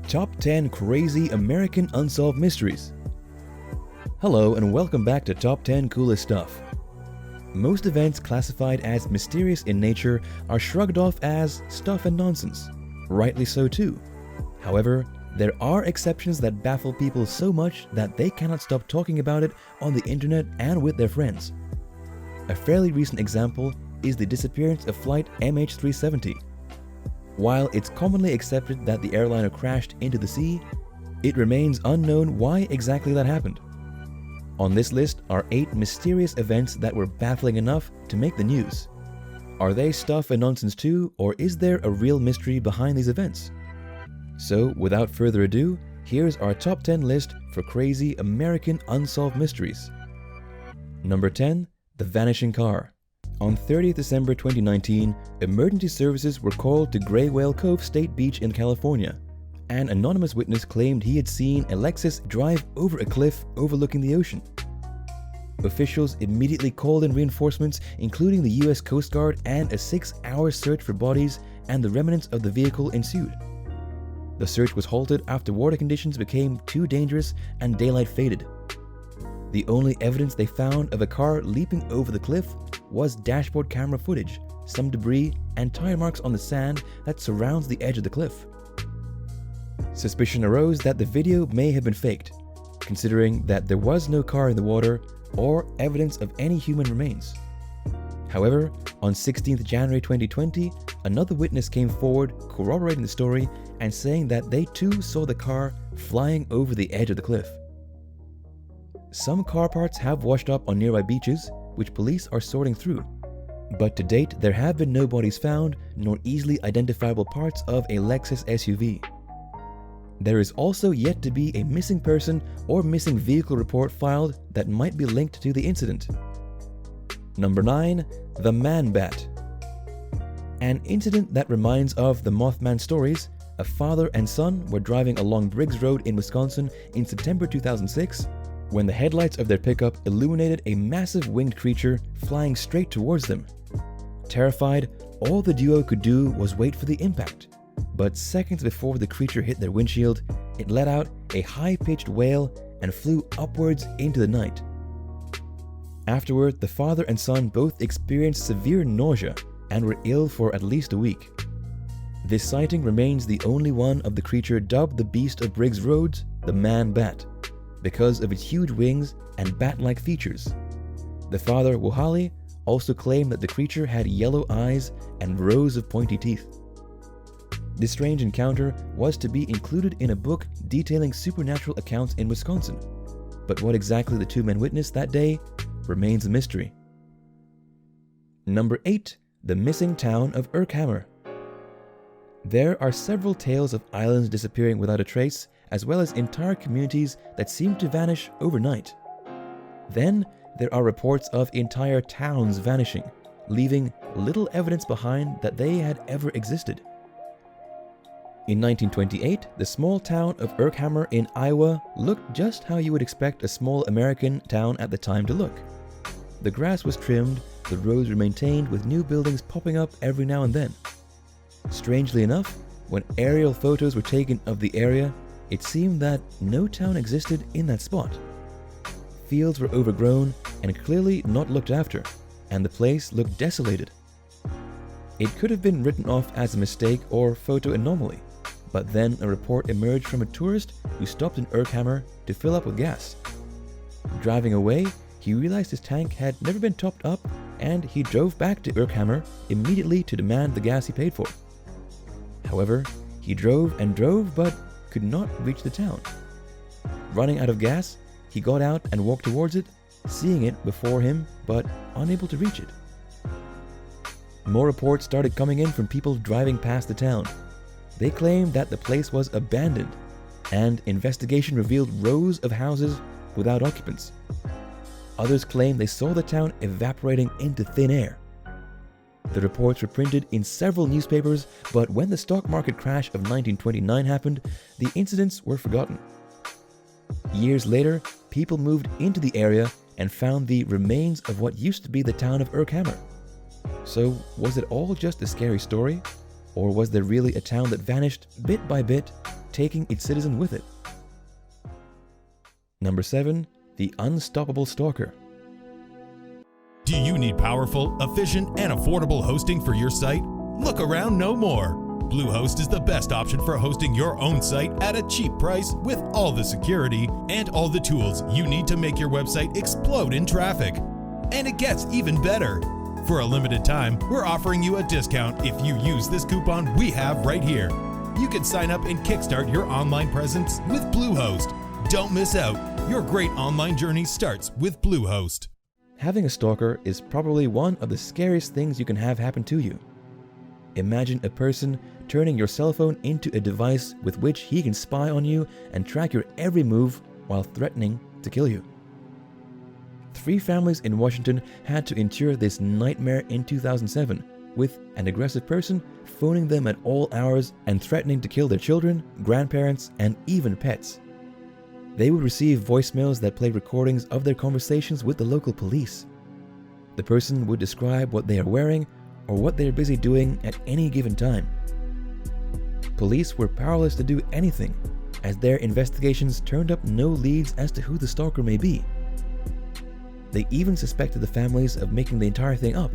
Top 10 Crazy American Unsolved Mysteries. Hello and welcome back to Top 10 Coolest Stuff. Most events classified as mysterious in nature are shrugged off as stuff and nonsense. Rightly so too. However, there are exceptions that baffle people so much that they cannot stop talking about it on the internet and with their friends. A fairly recent example is the disappearance of flight MH370. While it's commonly accepted that the airliner crashed into the sea, it remains unknown why exactly that happened. On this list are 8 mysterious events that were baffling enough to make the news. Are they stuff and nonsense too, or is there a real mystery behind these events? So, without further ado, here's our top 10 list for crazy American unsolved mysteries. Number 10. The Vanishing Car. On 30th December 2019, emergency services were called to Gray Whale Cove State Beach in California. An anonymous witness claimed he had seen a Lexus drive over a cliff overlooking the ocean. Officials immediately called in reinforcements, including the US Coast Guard, and a 6-hour search for bodies and the remnants of the vehicle ensued. The search was halted after water conditions became too dangerous and daylight faded. The only evidence they found of a car leaping over the cliff was dashboard camera footage, some debris, and tire marks on the sand that surrounds the edge of the cliff. Suspicion arose that the video may have been faked, considering that there was no car in the water or evidence of any human remains. However, on 16th January 2020, another witness came forward corroborating the story and saying that they too saw the car flying over the edge of the cliff. Some car parts have washed up on nearby beaches, which police are sorting through. But to date, there have been no bodies found, nor easily identifiable parts of a Lexus SUV. There is also yet to be a missing person or missing vehicle report filed that might be linked to the incident. Number 9. The Man Bat. An incident that reminds of the Mothman stories. A father and son were driving along Briggs Road in Wisconsin in September 2006 when the headlights of their pickup illuminated a massive winged creature flying straight towards them. Terrified, all the duo could do was wait for the impact. But seconds before the creature hit their windshield, it let out a high-pitched wail and flew upwards into the night. Afterward, the father and son both experienced severe nausea and were ill for at least a week. This sighting remains the only one of the creature dubbed the Beast of Briggs Roads, the Man Bat, because of its huge wings and bat-like features. The father, Wohali, also claimed that the creature had yellow eyes and rows of pointy teeth. This strange encounter was to be included in a book detailing supernatural accounts in Wisconsin, but what exactly the two men witnessed that day remains a mystery. Number 8. The Missing Town of Urkhammer. There are several tales of islands disappearing without a trace, as well as entire communities that seem to vanish overnight. Then, there are reports of entire towns vanishing, leaving little evidence behind that they had ever existed. In 1928, the small town of Urkhammer in Iowa looked just how you would expect a small American town at the time to look. The grass was trimmed, the roads were maintained with new buildings popping up every now and then. Strangely enough, when aerial photos were taken of the area, it seemed that no town existed in that spot. Fields were overgrown and clearly not looked after, and the place looked desolated. It could have been written off as a mistake or photo anomaly, but then a report emerged from a tourist who stopped in Urkhammer to fill up with gas. Driving away, he realized his tank had never been topped up, and he drove back to Urkhammer immediately to demand the gas he paid for. However, he drove and drove but could not reach the town. Running out of gas, he got out and walked towards it, seeing it before him but unable to reach it. More reports started coming in from people driving past the town. They claimed that the place was abandoned, and investigation revealed rows of houses without occupants. Others claimed they saw the town evaporating into thin air. The reports were printed in several newspapers, but when the stock market crash of 1929 happened, the incidents were forgotten. Years later, people moved into the area and found the remains of what used to be the town of Urkhammer. So, was it all just a scary story? Or was there really a town that vanished bit by bit taking its citizen with it. Number 7. The Unstoppable Stalker. Do you need powerful, efficient, and affordable hosting for your site? Look around no more. Bluehost is the best option for hosting your own site at a cheap price with all the security and all the tools you need to make your website explode in traffic. And it gets even better. For a limited time, we're offering you a discount if you use this coupon we have right here. You can sign up and kickstart your online presence with Bluehost. Don't miss out. Your great online journey starts with Bluehost. Having a stalker is probably one of the scariest things you can have happen to you. Imagine a person turning your cell phone into a device with which he can spy on you and track your every move while threatening to kill you. 3 families in Washington had to endure this nightmare in 2007, with an aggressive person phoning them at all hours and threatening to kill their children, grandparents, and even pets. They would receive voicemails that played recordings of their conversations with the local police. The person would describe what they are wearing or what they are busy doing at any given time. Police were powerless to do anything, as their investigations turned up no leads as to who the stalker may be. They even suspected the families of making the entire thing up.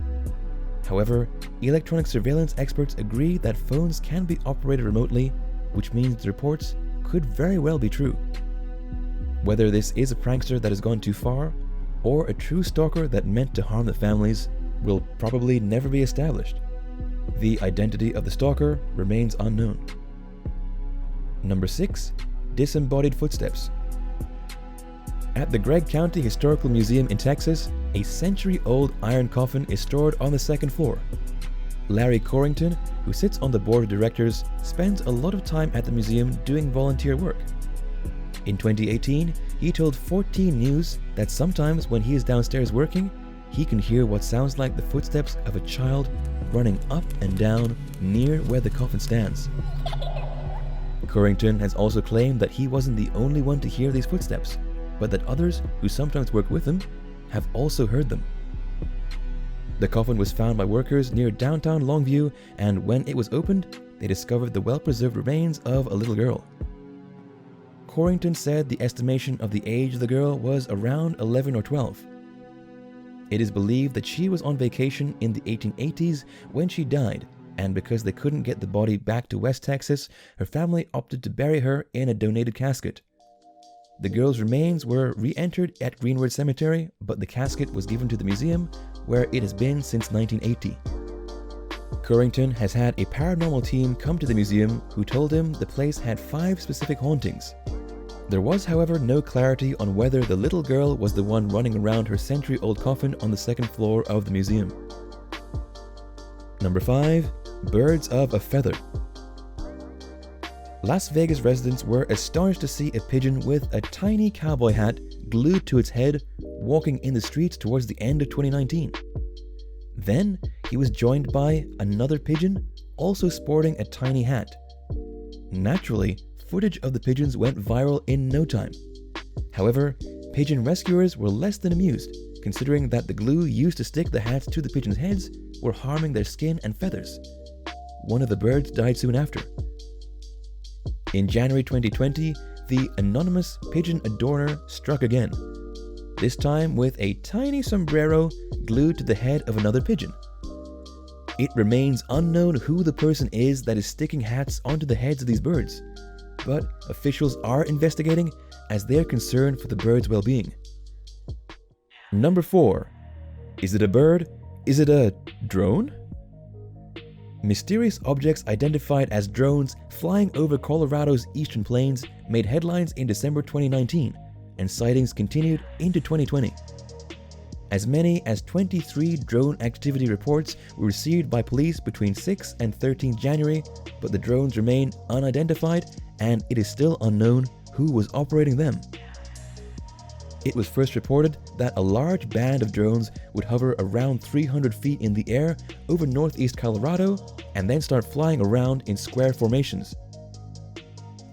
However, electronic surveillance experts agree that phones can be operated remotely, which means the reports could very well be true. Whether this is a prankster that has gone too far, or a true stalker that meant to harm the families, will probably never be established. The identity of the stalker remains unknown. Number 6. Disembodied Footsteps. At the Gregg County Historical Museum in Texas, a century-old iron coffin is stored on the 2nd floor. Larry Corrington, who sits on the board of directors, spends a lot of time at the museum doing volunteer work. In 2018, he told 14 News that sometimes when he is downstairs working, he can hear what sounds like the footsteps of a child running up and down near where the coffin stands. Corrington has also claimed that he wasn't the only one to hear these footsteps, but that others who sometimes work with him have also heard them. The coffin was found by workers near downtown Longview, and when it was opened, they discovered the well-preserved remains of a little girl. Corrington said the estimation of the age of the girl was around 11 or 12. It is believed that she was on vacation in the 1880s when she died, and because they couldn't get the body back to West Texas, her family opted to bury her in a donated casket. The girl's remains were re-entered at Greenwood Cemetery, but the casket was given to the museum, where it has been since 1980. Corrington has had a paranormal team come to the museum who told him the place had 5 specific hauntings. There was, however, no clarity on whether the little girl was the one running around her century-old coffin on the 2nd floor of the museum. Number 5. Birds of a Feather. Las Vegas residents were astonished to see a pigeon with a tiny cowboy hat glued to its head walking in the streets towards the end of 2019. Then he was joined by another pigeon, also sporting a tiny hat. Naturally, footage of the pigeons went viral in no time. However, pigeon rescuers were less than amused, considering that the glue used to stick the hats to the pigeons' heads were harming their skin and feathers. One of the birds died soon after. In January 2020, the anonymous pigeon adorner struck again, this time with a tiny sombrero glued to the head of another pigeon. It remains unknown who the person is that is sticking hats onto the heads of these birds, but officials are investigating as they are concerned for the birds' well-being. Number 4. Is it a bird? Is it a drone? Mysterious objects identified as drones flying over Colorado's eastern plains made headlines in December 2019, and sightings continued into 2020. As many as 23 drone activity reports were received by police between 6 and 13 January, but the drones remain unidentified and it is still unknown who was operating them. It was first reported that a large band of drones would hover around 300 feet in the air over northeast Colorado and then start flying around in square formations.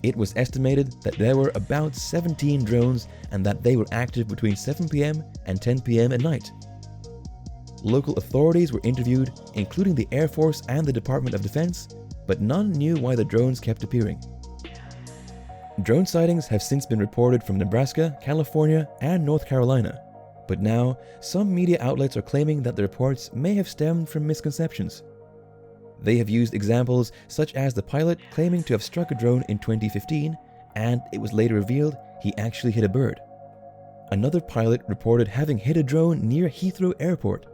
It was estimated that there were about 17 drones and that they were active between 7 p.m. and 10 p.m. at night. Local authorities were interviewed, including the Air Force and the Department of Defense, but none knew why the drones kept appearing. Drone sightings have since been reported from Nebraska, California, and North Carolina, but now some media outlets are claiming that the reports may have stemmed from misconceptions. They have used examples such as the pilot claiming to have struck a drone in 2015, and it was later revealed he actually hit a bird. Another pilot reported having hit a drone near Heathrow Airport,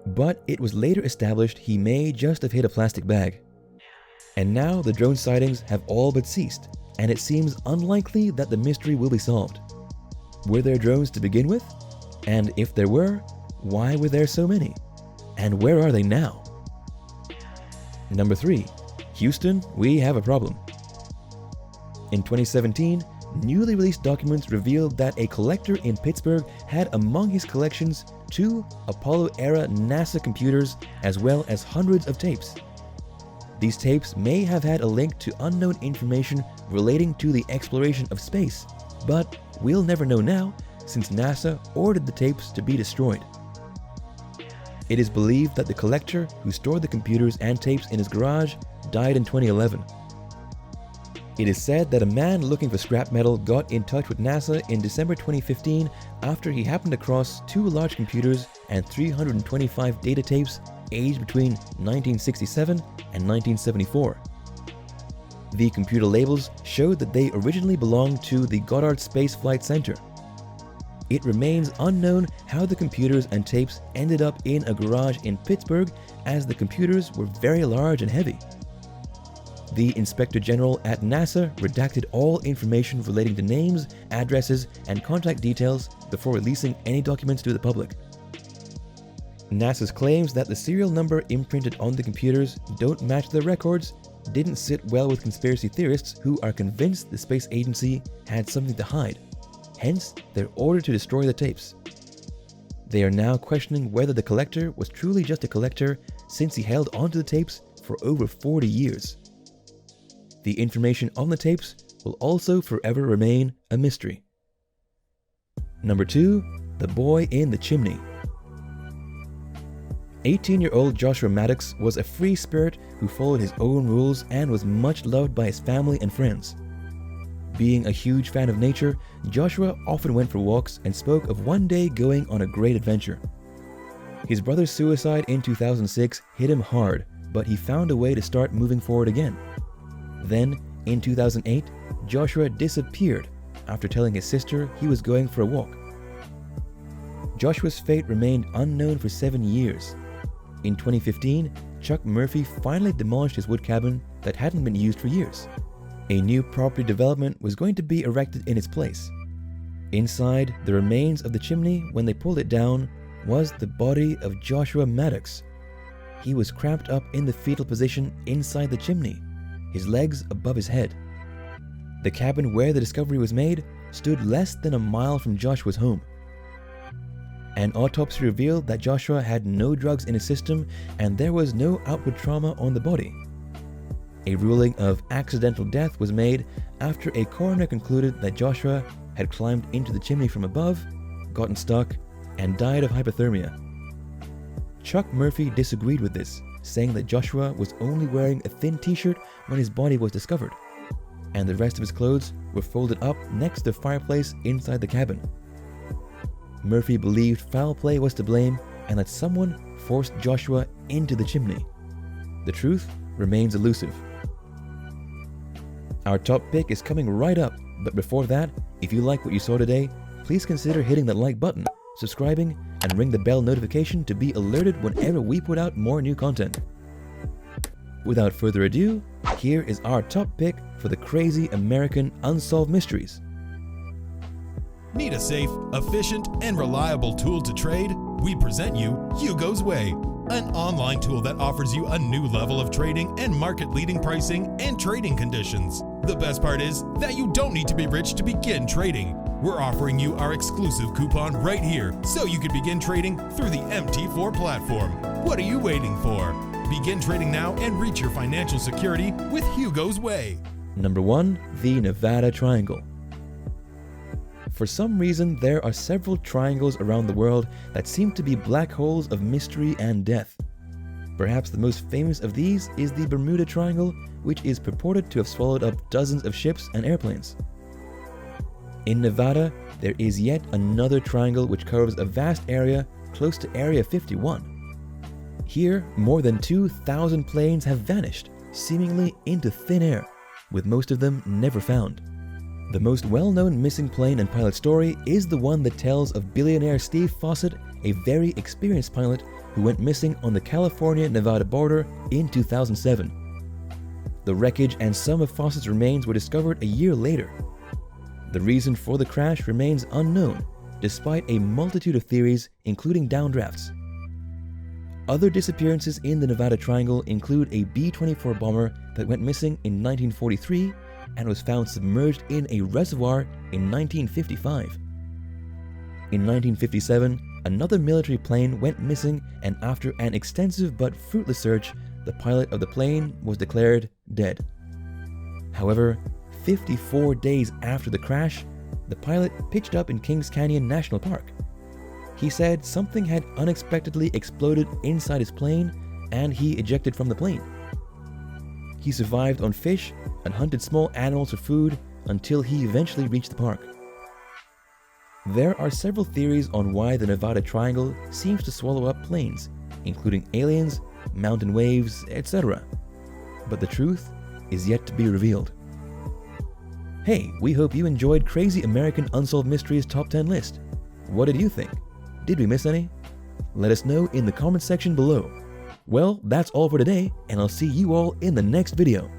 but it was later established he may just have hit a plastic bag. And now the drone sightings have all but ceased, and it seems unlikely that the mystery will be solved. Were there drones to begin with? And if there were, why were there so many? And where are they now? Number 3. Houston, we have a problem. In 2017, newly released documents revealed that a collector in Pittsburgh had among his collections 2 Apollo-era NASA computers as well as hundreds of tapes. These tapes may have had a link to unknown information relating to the exploration of space, but we'll never know now since NASA ordered the tapes to be destroyed. It is believed that the collector who stored the computers and tapes in his garage died in 2011. It is said that a man looking for scrap metal got in touch with NASA in December 2015 after he happened across 2 large computers and 325 data tapes aged between 1967 and 1974. The computer labels showed that they originally belonged to the Goddard Space Flight Center. It remains unknown how the computers and tapes ended up in a garage in Pittsburgh, as the computers were very large and heavy. The Inspector General at NASA redacted all information relating to names, addresses, and contact details before releasing any documents to the public. NASA's claims that the serial number imprinted on the computers don't match their records didn't sit well with conspiracy theorists who are convinced the space agency had something to hide, hence their order to destroy the tapes. They are now questioning whether the collector was truly just a collector, since he held onto the tapes for over 40 years. The information on the tapes will also forever remain a mystery. Number 2. The Boy in the Chimney. 18-year-old Joshua Maddox was a free spirit who followed his own rules and was much loved by his family and friends. Being a huge fan of nature, Joshua often went for walks and spoke of one day going on a great adventure. His brother's suicide in 2006 hit him hard, but he found a way to start moving forward again. Then, in 2008, Joshua disappeared after telling his sister he was going for a walk. Joshua's fate remained unknown for 7 years. In 2015, Chuck Murphy finally demolished his wood cabin that hadn't been used for years. A new property development was going to be erected in its place. Inside the remains of the chimney, when they pulled it down, was the body of Joshua Maddox. He was cramped up in the fetal position inside the chimney, his legs above his head. The cabin where the discovery was made stood less than a mile from Joshua's home. An autopsy revealed that Joshua had no drugs in his system and there was no outward trauma on the body. A ruling of accidental death was made after a coroner concluded that Joshua had climbed into the chimney from above, gotten stuck, and died of hypothermia. Chuck Murphy disagreed with this, saying that Joshua was only wearing a thin t-shirt when his body was discovered, and the rest of his clothes were folded up next to the fireplace inside the cabin. Murphy believed foul play was to blame and that someone forced Joshua into the chimney. The truth remains elusive. Our top pick is coming right up, but before that, if you like what you saw today, please consider hitting the like button, subscribing, and ring the bell notification to be alerted whenever we put out more new content. Without further ado, here is our top pick for the crazy American unsolved mysteries. Need a safe, efficient, and reliable tool to trade? We present you Hugo's Way, an online tool that offers you a new level of trading and market-leading pricing and trading conditions. The best part is that you don't need to be rich to begin trading. We're offering you our exclusive coupon right here so you can begin trading through the MT4 platform. What are you waiting for? Begin trading now and reach your financial security with Hugo's Way. Number 1. The Nevada Triangle. For some reason, there are several triangles around the world that seem to be black holes of mystery and death. Perhaps the most famous of these is the Bermuda Triangle, which is purported to have swallowed up dozens of ships and airplanes. In Nevada, there is yet another triangle which covers a vast area close to Area 51. Here, more than 2,000 planes have vanished, seemingly into thin air, with most of them never found. The most well-known missing plane and pilot story is the one that tells of billionaire Steve Fossett, a very experienced pilot who went missing on the California-Nevada border in 2007. The wreckage and some of Fossett's remains were discovered a year later. The reason for the crash remains unknown, despite a multitude of theories, including downdrafts. Other disappearances in the Nevada Triangle include a B-24 bomber that went missing in 1943 and was found submerged in a reservoir in 1955. In 1957, another military plane went missing, and after an extensive but fruitless search, the pilot of the plane was declared dead. However, 54 days after the crash, the pilot pitched up in Kings Canyon National Park. He said something had unexpectedly exploded inside his plane and he ejected from the plane. He survived on fish and hunted small animals for food until he eventually reached the park. There are several theories on why the Nevada Triangle seems to swallow up planes, including aliens, mountain waves, etc. But the truth is yet to be revealed. Hey, we hope you enjoyed Crazy American Unsolved Mysteries Top 10 list. What did you think? Did we miss any? Let us know in the comment section below. Well, that's all for today, and I'll see you all in the next video.